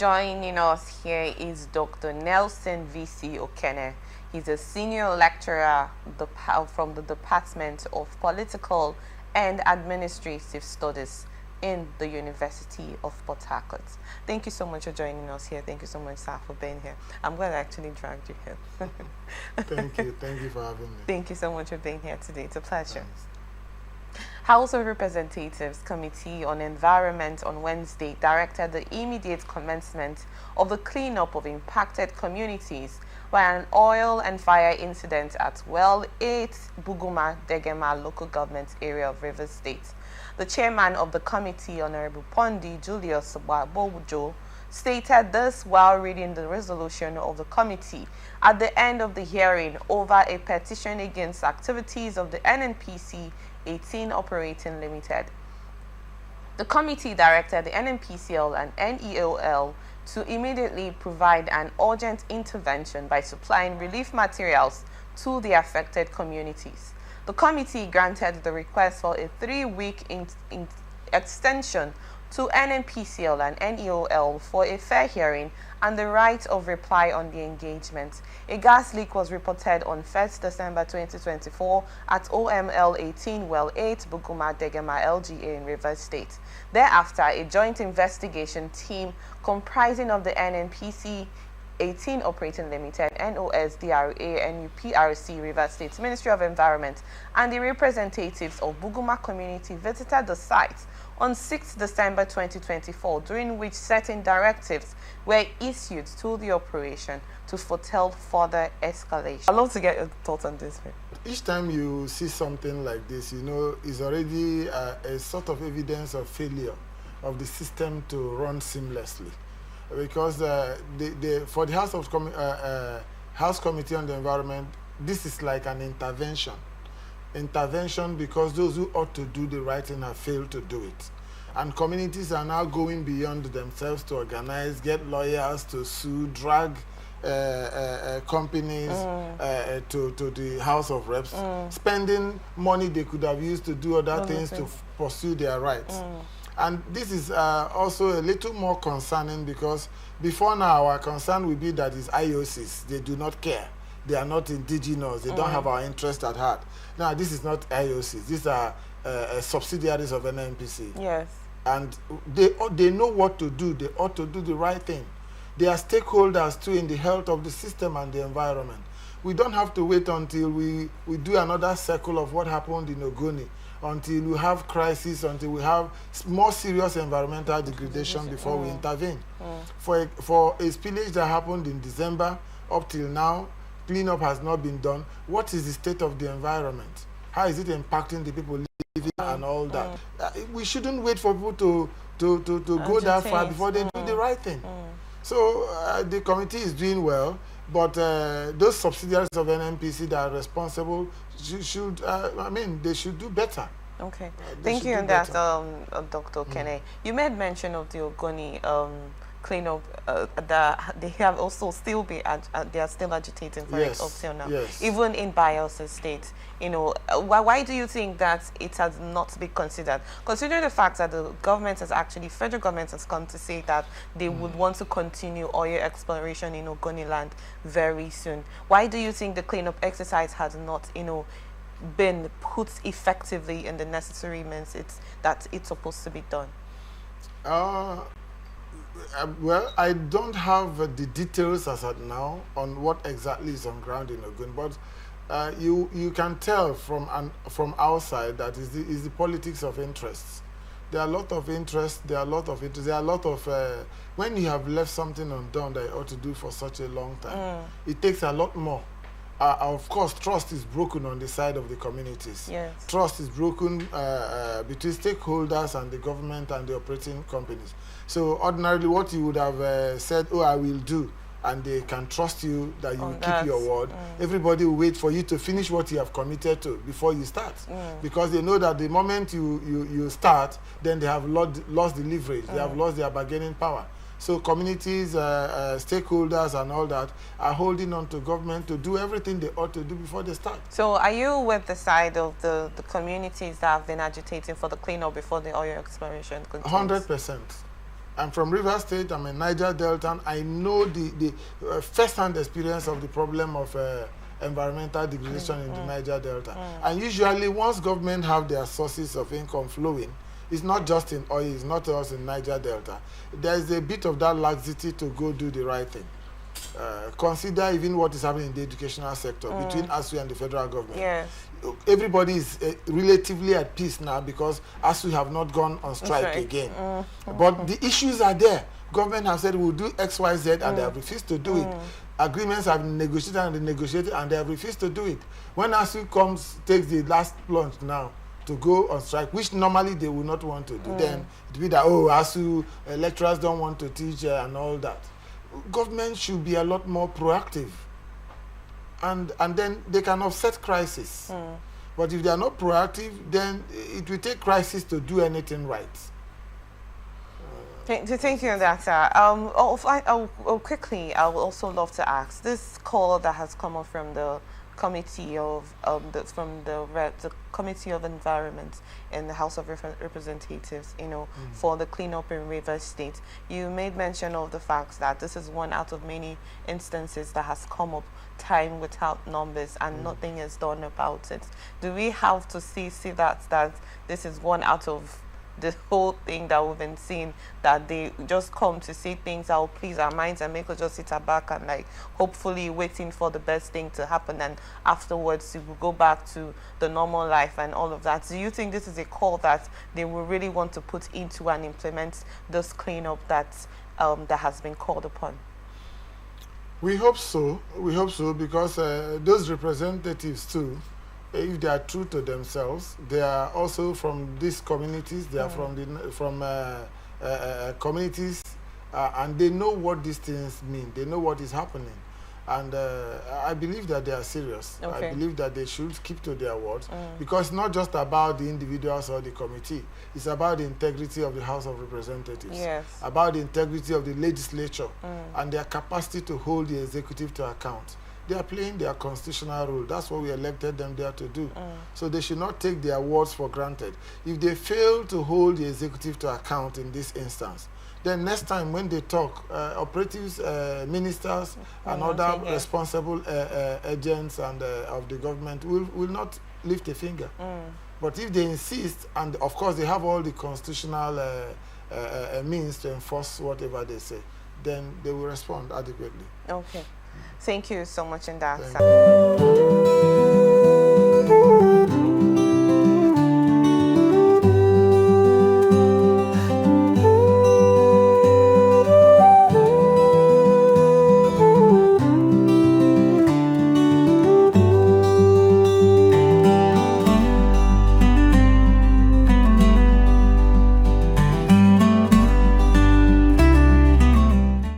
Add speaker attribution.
Speaker 1: Joining us here is Dr. Nelson V.C. Okene. He's a senior lecturer from the Department of Political and Administrative Studies in the University of Port Harcourt. Thank you so much for joining us here. Thank you so much, sir, for being here. I'm glad I actually dragged you here.
Speaker 2: Thank you. Thank you for having me.
Speaker 1: Thank you so much for being here today. It's a pleasure.
Speaker 2: Thanks.
Speaker 1: House of Representatives Committee on Environment on Wednesday directed the immediate commencement of the cleanup of impacted communities by an oil and fire incident at Well 8 Buguma, Degema local government area of Rivers State. The chairman of the committee, Honorable Pondi Julius Bobujo, stated this while reading the resolution of the committee at the end of the hearing over a petition against activities of the NNPC 18 Operating Limited. The committee directed the NNPCL and NEOL to immediately provide an urgent intervention by supplying relief materials to the affected communities. The committee granted the request for a 3-week extension to NNPCL and NEOL for a fair hearing and the right of reply on the engagement. A gas leak was reported on 1st December 2024 at OML 18 Well 8 Buguma Degema LGA in Rivers State. Thereafter, a joint investigation team comprising of the NNPC 18 Operating Limited, NOSDRA, NUPRC, Rivers State Ministry of Environment, and the representatives of Buguma community visited the site on 6 December 2024, during which certain directives were issued to the operation to foretell further escalation. I'd love to get your thoughts on this.
Speaker 2: Each time you see something like this, you know, it's already a sort of evidence of failure of the system to run seamlessly. Because for the House Committee on the Environment, this is like an intervention. Intervention because those who ought to do the right thing have failed to do it. And communities are now going beyond themselves to organize, get lawyers to sue, drag companies to the House of Reps, spending money they could have used to do other things to pursue their rights. And this is also a little more concerning because before now our concern will be that it's IOCs. They do not care. They are not indigenous. They don't have our interest at heart. Now, this is not IOCs. These are subsidiaries of NNPC.
Speaker 1: Yes.
Speaker 2: And they know what to do. They ought to do the right thing. They are stakeholders too in the health of the system and the environment. We don't have to wait until we do another circle of what happened in Ogoni, until we have crisis, until we have more serious environmental degradation before we intervene. For a spillage that happened in December, up till now, cleanup has not been done. What is the state of the environment? How is it impacting the people living and all that? We shouldn't wait for people to go that far before they do the right thing. So the committee is doing well, but those subsidiaries of NNPC that are responsible should they should do better.
Speaker 1: Okay, thank you on that, Dr. Okene. You made mention of the Ogoni cleanup that they have also still they are still agitating for it up till now.
Speaker 2: Yes.
Speaker 1: Even in Bielsa State, you know, why do you think that it has not been considered? Considering the fact that the government has actually, federal government has come to say that they would want to continue oil exploration in Ogoni land very soon. Why do you think the cleanup exercise has not, you know, been put effectively in the necessary means that it's supposed to be done?
Speaker 2: Well, I don't have the details as at now on what exactly is on ground in Ogun, but you can tell from outside that is the politics of interests. There are a lot of interests. There are a lot of interest. There are a lot of when you have left something undone that you ought to do for such a long time, it takes a lot more. Of course, trust is broken on the side of the communities.
Speaker 1: Yes.
Speaker 2: Trust is broken between stakeholders and the government and the operating companies. So ordinarily what you would have said, oh, I will do, and they can trust you that you will keep your word. Everybody will wait for you to finish what you have committed to before you start. Because they know that the moment you start, then they have lost the leverage. They have lost their bargaining power. So communities, stakeholders and all that are holding on to government to do everything they ought to do before they start.
Speaker 1: So are you with the side of the communities that have been agitating for the cleanup before the oil exploration continues?
Speaker 2: 100%. I'm from River State, I'm a Niger Delta, and I know the first-hand experience of the problem of environmental degradation in the Niger Delta. And usually, once government have their sources of income flowing, it's not just in oil, it's not just in Niger Delta. There's a bit of that laxity to go do the right thing. Consider even what is happening in the educational sector between ASU and the federal government.
Speaker 1: Yes.
Speaker 2: Everybody is relatively at peace now because ASU have not gone on strike again. But the issues are there. Government have said we'll do X, Y, Z, and they have refused to do it. Agreements have been negotiated and renegotiated, and they have refused to do it. When ASU takes the last plunge now to go on strike, which normally they would not want to do, then it will be that, oh, ASU lecturers don't want to teach and all that. Government should be a lot more proactive, and then they can offset crisis. But if they are not proactive, then it will take crisis to do anything right.
Speaker 1: Thank you, Doctor. Quickly, I would also love to ask this call that has come up from the committee of the Committee of Environment in the House of Representatives, for the cleanup in River State. You made mention of the fact that this is one out of many instances that has come up time without numbers and nothing is done about it. Do we have to see that this is one out of the whole thing that we've been seeing, that they just come to see things that will please our minds and make us just sit back and hopefully waiting for the best thing to happen, and afterwards we will go back to the normal life and all of that? Do you think this is a call that they will really want to put into and implement this cleanup that has been called upon?
Speaker 2: We hope so. We hope so, because those representatives too, if they are true to themselves, they are also from these communities. They are from communities, and they know what these things mean. They know what is happening, and I believe that they are serious.
Speaker 1: Okay.
Speaker 2: I believe that they should keep to their words, because it's not just about the individuals or the committee. It's about the integrity of the House of Representatives.
Speaker 1: Yes.
Speaker 2: About the integrity of the legislature and their capacity to hold the executive to account. They are playing their constitutional role. That's what we elected them there to do. So they should not take their words for granted. If they fail to hold the executive to account in this instance, then next time when they talk, operatives, ministers, and other responsible agents and of the government will not lift a finger. But if they insist, and of course they have all the constitutional means to enforce whatever they say, then they will respond adequately.
Speaker 1: Okay. Thank you so much, Ndasa.